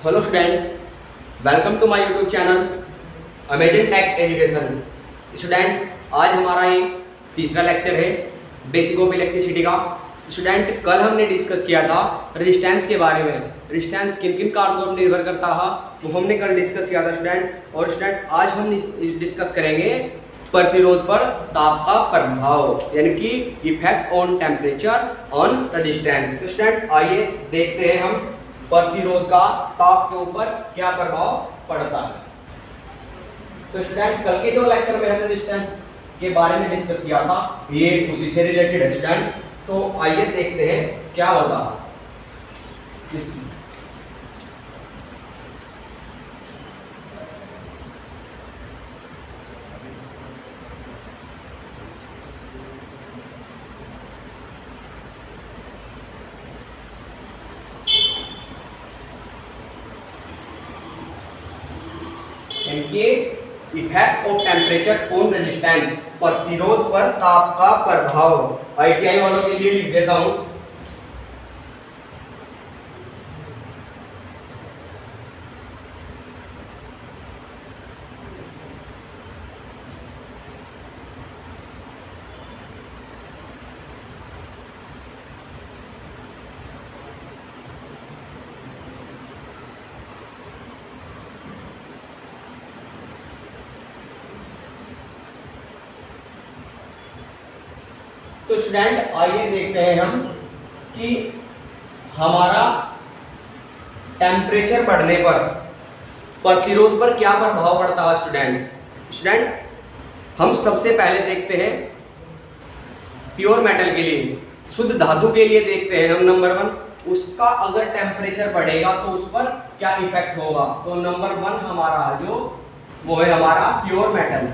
Hello student, welcome to my YouTube channel amazing tech education. Student, आज हमारा ये तीसरा लेक्चर है बेसिक ऑफ इलेक्ट्रिसिटी का। स्टूडेंट, कल हमने डिस्कस किया था रेजिस्टेंस के बारे में। रेजिस्टेंस किन किन कारकों पर निर्भर करता है वो हमने कल डिस्कस किया था स्टूडेंट। और स्टूडेंट, आज हम डिस्कस करेंगे प्रतिरोध पर ताप का प्रभाव, यानी कि effect on temperature on resistance. तो स्टूडेंट, आइए देखते हैं हम प्रतिरोध का ताप के ऊपर क्या प्रभाव पड़ता है। तो स्टूडेंट, कल के जो लेक्चर में हमने रेजिस्टेंस के बारे में डिस्कस किया था ये उसी से रिलेटेड है स्टूडेंट। तो आइए देखते हैं क्या होता है इस effect of temperature on resistance, प्रतिरोध पर ताप का प्रभाव। आईटीआई वालों के लिए लिख देता हूं। तो स्टूडेंट, आइए देखते हैं हम कि हमारा टेम्परेचर बढ़ने पर प्रतिरोध पर क्या प्रभाव पड़ता है। स्टूडेंट, हम सबसे पहले देखते हैं प्योर मेटल के लिए, शुद्ध धातु के लिए देखते हैं हम। नंबर 1, उसका अगर टेम्परेचर बढ़ेगा तो उस पर क्या इफेक्ट होगा। तो नंबर 1 हमारा जो वो है हमारा प्योर मेटल।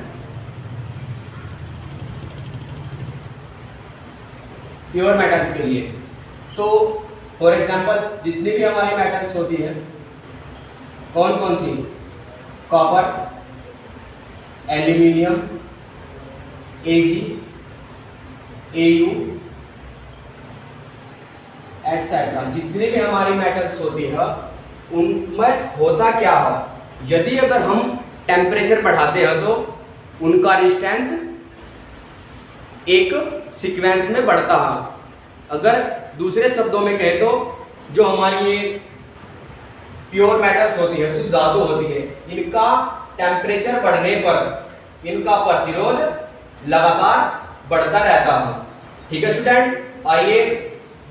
प्योर मेटल्स के लिए तो फॉर एग्जांपल जितनी भी हमारी मेटल्स होती है, कौन कौन सी, कॉपर, एल्यूमिनियम, एजी, एयू एटसेट्रा, जितनी भी हमारी मेटल्स होती है उनमें होता क्या है, यदि अगर हम टेम्परेचर बढ़ाते हैं तो उनका रेजिस्टेंस एक सीक्वेंस में बढ़ता है। अगर दूसरे शब्दों में कहें तो जो हमारी ये प्योर मेटल्स होती है, शुद्ध धातु होती है, इनका टेम्परेचर बढ़ने पर इनका प्रतिरोध लगातार बढ़ता रहता है। ठीक है स्टूडेंट, आइए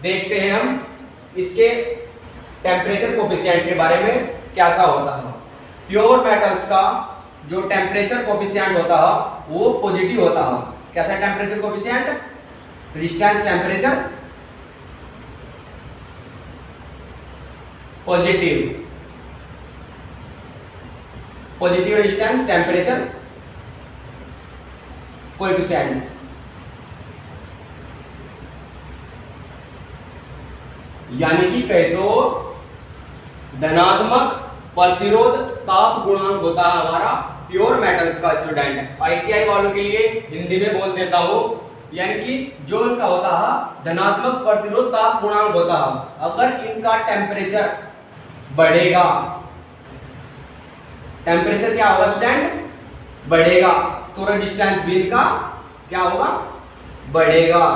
देखते हैं हम इसके टेम्परेचर कोफिशिएंट के बारे में कैसा होता है। प्योर मेटल्स का जो टेम्परेचर कोफिशिएंट होता है वो पॉजिटिव होता है। कैसा temperature coefficient, resistance temperature positive, positive resistance temperature coefficient. यानी कि कहे तो धनात्मक प्रतिरोध ताप गुणांक होता है हमारा प्योर मेटल्स का। स्टूडेंट, आईटीआई वालों के लिए हिंदी में बोल देता हूं, यानी कि जो इनका होता है धनात्मक प्रतिरोध ताप गुणांक होता है। अगर इनका टेम्परेचर बढ़ेगा, टेम्परेचर क्या होगा स्टूडेंट, बढ़ेगा, तो रेजिस्टेंस भी इनका क्या होगा, बढ़ेगा।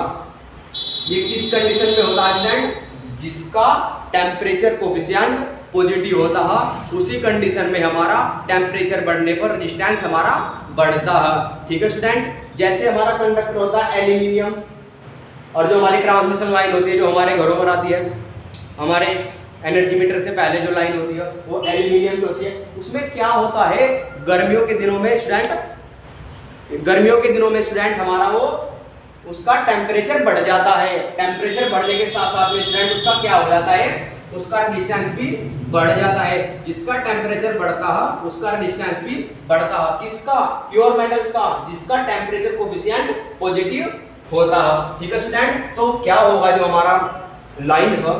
ये किस कंडीशन में होता है स्टूडेंट, जिसका टेम्परेचर कोफिशिएंट पॉजिटिव होता है, उसी कंडीशन में हमारा टेम्परेचर बढ़ने पर रेजिस्टेंस हमारा बढ़ता है। ठीक है स्टूडेंट, जैसे हमारा कंडक्टर होता है एल्यूमिनियम, और जो हमारी ट्रांसमिशन लाइन होती है जो हमारे घरों पर आती है, हमारे एनर्जी मीटर से पहले जो लाइन होती है वो एल्यूमिनियम की होती है। उसमें क्या होता है, गर्मियों के दिनों में स्टूडेंट हमारा वो उसका टेम्परेचर बढ़ जाता है। टेम्परेचर बढ़ने के साथ साथ में स्टूडेंट उसका क्या हो जाता है, उसका रेजिस्टेंस भी बढ़ जाता है। जिसका टेम्परेचर बढ़ता है उसका रेजिस्टेंस भी बढ़ता है। किसका, प्योर मेटल्स का, जिसका टेम्परेचर कोफिशिएंट पॉजिटिव होता है। ठीक है स्टूडेंट, तो क्या होगा, जो हमारा लाइन है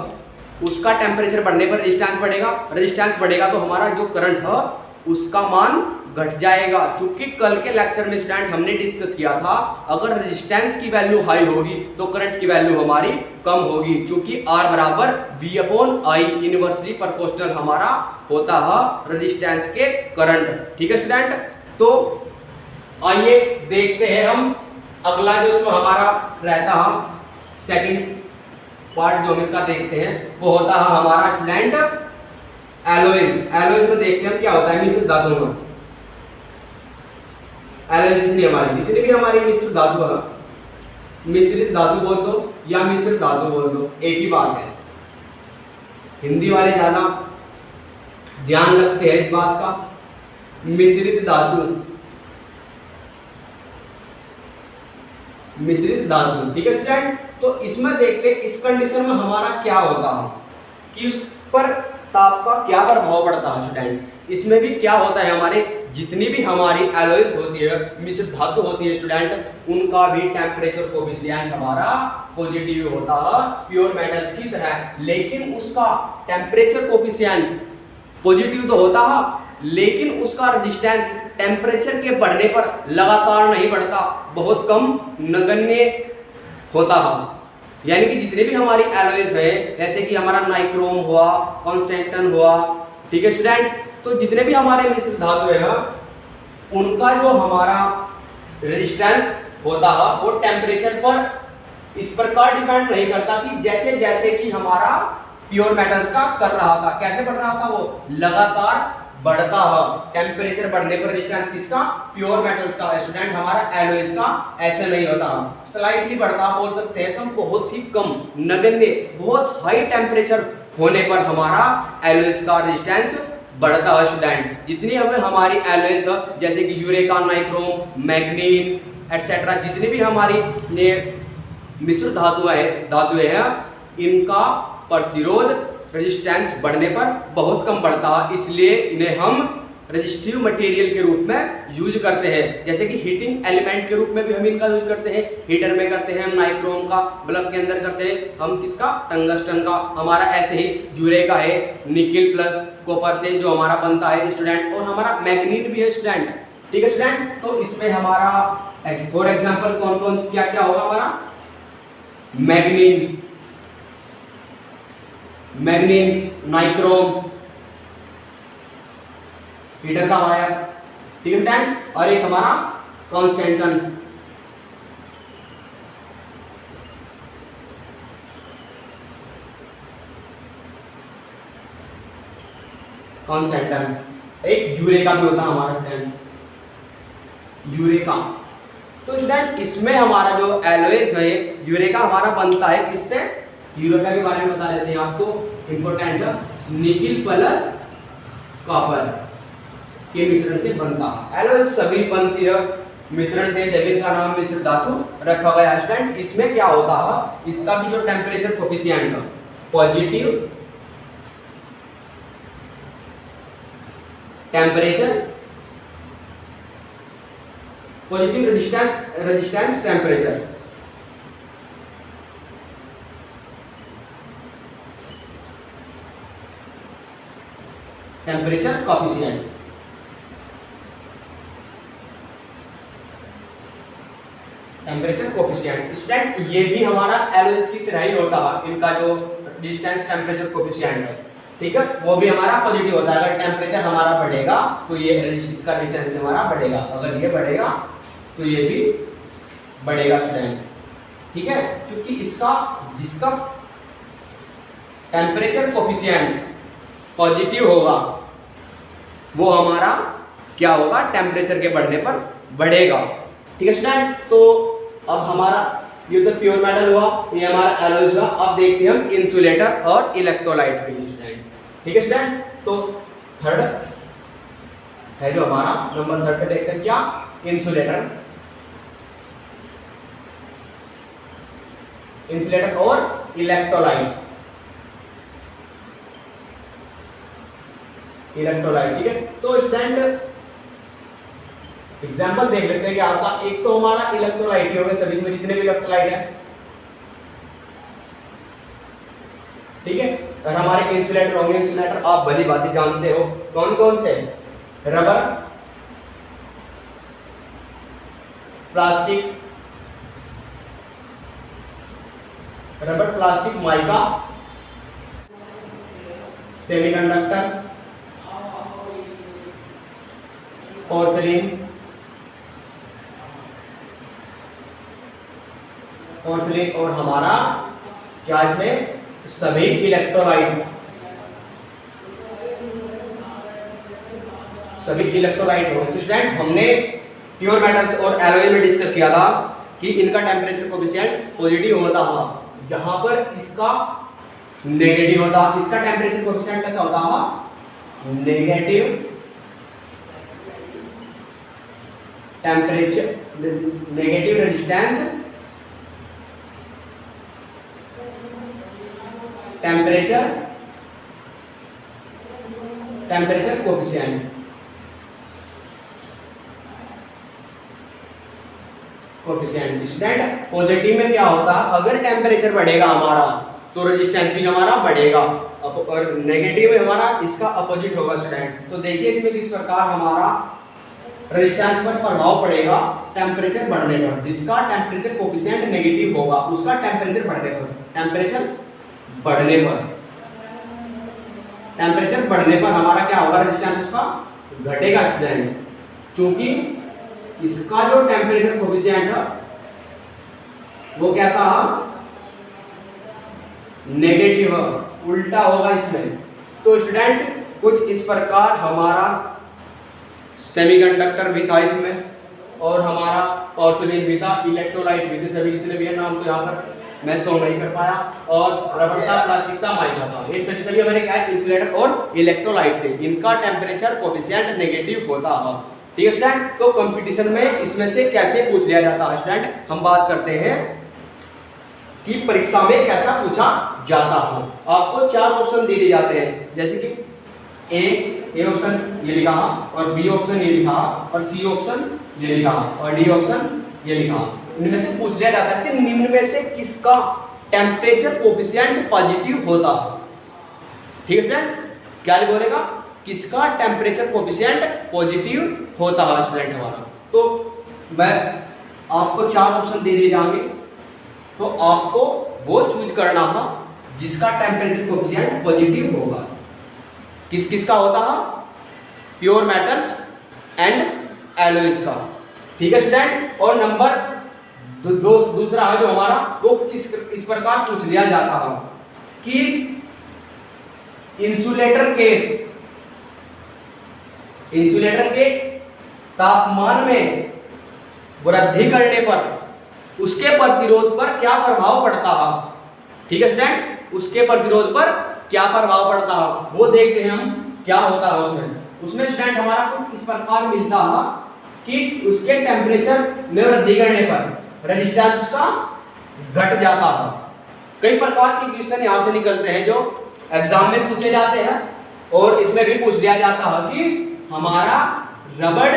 उसका टेम्परेचर बढ़ने पर रेजिस्टेंस बढ़ेगा, रेजिस्टेंस बढ़ेगा तो हमारा जो करंट है उसका मान घट जाएगा। चूंकि कल के लेक्चर में स्टूडेंट हमने डिस्कस किया था, अगर रेजिस्टेंस की वैल्यू हाई होगी तो करंट की वैल्यू हमारी कम होगी, चूंकि R बराबर V/I इनवर्सली प्रोपोर्शनल हमारा होता है रेजिस्टेंस के करंट। ठीक है स्टूडेंट, तो आइए देखते हैं हम अगला जो इसमें हमारा रहता है सेकंड पार्ट जो हम इसका देखते हैं वो होता है हमारा स्टूडेंट एलॉयज। एलॉयज में देखते हैं क्या होता है मिश्र धातु में। एलॉयज जितनी भी हमारी मिश्र धातु है, मिश्रित धातु बोल दो या मिश्र धातु बोल दो, एक ही बात है। हिंदी वाले ज्यादा ध्यान रखते हैं इस बात का। मिश्रित धातु, मिश्रित धातु, ठीक है स्टूडेंट। तो इसमें देखते हैं इस कंडीशन में हमारा क्या होता है कि उस पर ताप का क्या प्रभाव पड़ता है स्टूडेंट। इसमें भी क्या होता है, हमारे जितनी भी हमारी एलॉयज होती है, मिश्रित धातु होती है स्टूडेंट, उनका भी टेम्परेचर कोफिशिएंट हमारा पॉजिटिव होता है प्योर मेटल्स की तरह। लेकिन उसका टेम्परेचर कोफिशिएंट पॉजिटिव तो होता है, लेकिन उसका रेजिस्टेंस टेम्परेचर के बढ़ने पर लगातार नहीं बढ़ता, बहुत कम नगण्य होता है। यानी कि जितने भी हमारी एलॉयज है, जैसे कि हमारा नाइक्रोम हुआ, कॉन्स्टेंटन हुआ, ठीक है स्टूडेंट, तो जितने भी हमारे मिश्र धातु है उनका जो हमारा रेजिस्टेंस होता है वो टेम्परेचर पर इस प्रकार डिपेंड नहीं करता कि जैसे जैसे कि हमारा प्योर मेटल्स का कर रहा था, कैसे बढ़ रहा था, वो लगातार बढ़ता है। टेम्परेचर बढ़ने पर रेजिस्टेंस किसका, प्योर मेटल्स का स्टूडेंट, हमारा एलॉयज का ऐसे नहीं होता, स्लाइटली बढ़ता बोल सकते हैं सब, बहुत ही कम नगण्य, बहुत हाई टेम्परेचर होने पर हमारा एलॉयज का रेजिस्टेंस बढ़ता है स्टूडेंट। जितनी हमें हमारी एलॉयज जैसे कि यूरेका, नाइक्रोम, मैग्नीन एटसेट्रा, जितनी भी हमारी मिश्र धातुएं हैं, इनका प्रतिरोध रेजिस्टेंस बढ़ने पर बहुत कम बढ़ता है, इसलिए इन्हें हम रेजिस्टिव मटेरियल के रूप में यूज करते हैं। जैसे कि हीटिंग एलिमेंट के रूप में भी हम इनका यूज करते हैं, हीटर में करते हैं हम नाइक्रोम का, बल्ब के अंदर करते हैं हम किसका, टंगस्टन का। हमारा ऐसे ही यूरेका है निकिल प्लस कॉपर से जो हमारा बनता है स्टूडेंट, और हमारा मैग्नीन भी है स्टूडेंट, ठीक है स्टूडेंट। तो इसमें हमारा फॉर एग्जाम्पल कौन कौन क्या क्या होगा हमारा, मैग्नीन, नाइक्रोम, हीटर का वायर, ठीक है स्टूडेंट, और एक हमारा कॉन्स्टेंटन, एक यूरेका भी होता है हमारा स्टूडेंट, यूरेका। तो स्टूडेंट इसमें हमारा जो एलॉयज है, यूरेका हमारा बनता है किससे, यूरेका के बारे में बता देते हैं आपको, इंपॉर्टेंट है, निकिल प्लस कॉपर के मिश्रण से बनता है। एलॉयज सभी बनती है मिश्रण से, जब इनका नाम मिश्र धातु रखा गया है स्टूडेंट। इसमें क्या होता है, इसका भी जो टेम्परेचर कोफिशिएंट है positive, temperature positive, resistance temperature, temperature coefficient, temperature coefficient student, ये भी हमारा एलॉयज की तरह ही होता है। इनका जो डिस्टेंस टेम्परेचर कोफिशिएंट है, ठीक है, वो भी हमारा पॉजिटिव होता है। अगर टेम्परेचर हमारा बढ़ेगा तो ये इसका डिस्टेंस हमारा बढ़ेगा, अगर ये बढ़ेगा तो ये भी बढ़ेगा स्टूडेंट, ठीक है, क्योंकि इसका जिसका टेम्परेचर कोफिशिएंट पॉजिटिव होगा वो हमारा क्या होगा, टेम्परेचर के बढ़ने पर बढ़ेगा, ठीक है स्टूडेंट। तो अब हमारा ये तो प्योर मेटल हुआ, ये हमारा एलॉयज हुआ। अब देखते हैं हम इंसुलेटर और इलेक्ट्रोलाइट के लिए स्टूडेंट, ठीक है स्टूडेंट। तो थर्ड है जो हमारा नंबर थर्ड पे देखते हैं क्या, इंसुलेटर, इंसुलेटर और इलेक्ट्रोलाइट, ठीक है। तो स्टूडेंट एग्जाम्पल देख लेते हैं क्या होता है। एक तो हमारा इलेक्ट्रोलाइट ही हो गए, सभी में जितने भी इलेक्ट्रोलाइट है, ठीक है। और हमारे इंसुलेटर होंगे, इंसुलेटर आप भली बात जानते हो कौन कौन से, rubber, plastic, rubber, plastic, mica, semiconductor, porcelain, और हमारा क्या इसमें सभी इलेक्ट्रोलाइट, हो। तो स्टूडेंट हमने प्योर मेटल्स और एलॉय में डिस्कस किया था कि इनका टेम्परेचर कोफिशिएंट पॉजिटिव होता है, जहां पर इसका नेगेटिव होता है। इसका टेम्परेचर कोफिशिएंट कैसा होता है? Negative temperature, negative resistance temperature coefficient. Student positive में क्या होता है? अगर टेम्परेचर बढ़ेगा हमारा तो रेजिस्टेंस भी हमारा बढ़ेगा, और नेगेटिव में हमारा इसका अपोजिट होगा स्टूडेंट। तो देखिए इसमें किस प्रकार हमारा रेजिस्टेंस पर प्रभाव पड़ेगा टेम्परेचर बढ़ने पर। जिसका टेम्परेचर कोफिशिएंट नेगेटिव होगा उसका टेम्परेचर बढ़ने पर हमारा क्या होगा? रेजिस्टेंस उसका घटेगा स्टूडेंट, क्योंकि इसका जो टेम्परेचर कोफिशिएंट है वो कैसा है? नेगेटिव है, उल्टा होगा इसमें। तो स्टूडेंट कुछ इस प्रकार हमारा सेमीकंडक्टर भी था इसमें, और हमारा पोर्सिलीन भी था, इलेक्ट्रोलाइट भी थे, सभी जितने भी है नाम तो यहाँ पर मैं शो नहीं कर पाया, और रबर था, प्लास्टिक था, माइका था। ये सभी हमारे क्या है? इंसुलेटर और इलेक्ट्रोलाइट थे। इनका टेम्परेचर कोफिशिएंट नेगेटिव होता है। ठीक है स्टूडेंट, तो कंपटीशन में इसमें से कैसे पूछ लिया जाता है स्टूडेंट, हम बात करते हैं कि परीक्षा में कैसा पूछा जाता है। आपको 4 ऑप्शन दिए जाते हैं, जैसे कि ए ऑप्शन ये लिखा, और बी ऑप्शन ये लिखा, और सी ऑप्शन ये लिखा, और डी ऑप्शन ये लिखा। इनमें से पूछ लिया जाता है कि निम्न में से किसका टेम्परेचर कोफिशिएंट पॉजिटिव होता है। ठीक है स्टूडेंट, क्या बोलेगा? किसका टेम्परेचर कोफिशिएंट पॉजिटिव होता है स्टूडेंट हमारा। तो मैं आपको 4 ऑप्शन दे दिए जाएंगे, तो आपको वो चूज करना है जिसका टेम्परेचर कोफिशिएंट पॉजिटिव होगा। किसका होता है? प्योर मेटल्स एंड एलॉयज का। ठीक है स्टूडेंट, और नंबर दूसरा है जो हमारा, वो कुछ इस प्रकार पूछ लिया जाता है कि इंसुलेटर के तापमान में वृद्धि करने पर उसके प्रतिरोध पर क्या प्रभाव पड़ता है। ठीक है स्टूडेंट, उसके प्रतिरोध पर क्या प्रभाव पड़ता है वो देखते हैं हम क्या होता है उसमें स्टूडेंट हमारा कुछ इस प्रकार मिलता है कि उसके टेम्परेचर में वृद्धि करने पर रेजिस्टेंस उसका घट जाता है। कई प्रकार के क्वेश्चन यहाँ से निकलते हैं जो एग्जाम में पूछे जाते हैं, और इसमें भी पूछ लिया जाता है कि हमारा रबड़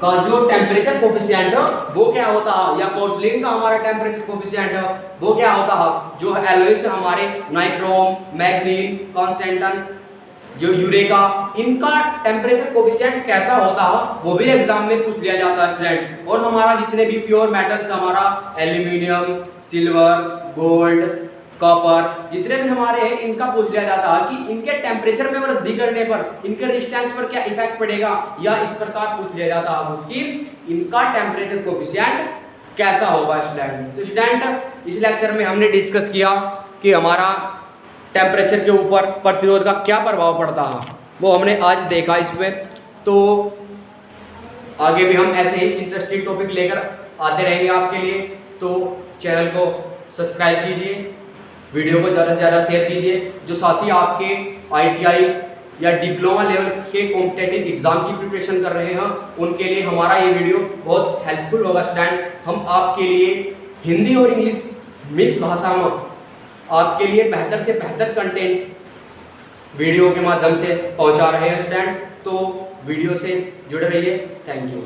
का जो टेम्परेचर कोफिशिएंट है वो क्या होता है, या पोर्सिलीन का हमारा टेम्परेचर कोफिशिएंट है वो क्या होता है। जो एलॉयज हमारे नाइक्रोम, मैग्नीन, कॉन्स्टेंटन, जो यूरेका, इनका टेम्परेचर कोफिशिएंट कैसा होता है वो भी एग्जाम में पूछ लिया जाता है स्टूडेंट। और हमारा जितने भी प्योर मेटल्स, हमारा एल्यूमिनियम, सिल्वर, गोल्ड, कॉपर, जितने भी हमारे हैं इनका पूछ लिया जाता है कि इनके टेम्परेचर में वृद्धि करने पर इनके रेजिस्टेंस पर क्या इफेक्ट पड़ेगा, या इस प्रकार पूछ लिया जाता है कि इनका टेम्परेचर कोफिशिएंट कैसा होगा स्टूडेंट। तो स्टूडेंट इस लेक्चर में हमने डिस्कस किया कि हमारा टेम्परेचर के ऊपर प्रतिरोध का क्या प्रभाव पड़ता है, वो हमने आज देखा इसमें। तो आगे भी हम ऐसे ही इंटरेस्टिंग टॉपिक लेकर आते रहेंगे आपके लिए। तो चैनल को सब्सक्राइब कीजिए, वीडियो को ज़्यादा से ज़्यादा शेयर कीजिए। जो साथी आपके ITI या डिप्लोमा लेवल के कॉम्पिटिटिव एग्जाम की प्रिपरेशन कर रहे हैं उनके लिए हमारा ये वीडियो बहुत हेल्पफुल होगा स्टूडेंट। हम आपके लिए हिंदी और इंग्लिश मिक्स भाषा में आपके लिए बेहतर से बेहतर कंटेंट वीडियो के माध्यम से पहुंचा रहे हैं स्टूडेंट। तो वीडियो से जुड़े रहिए। Thank you.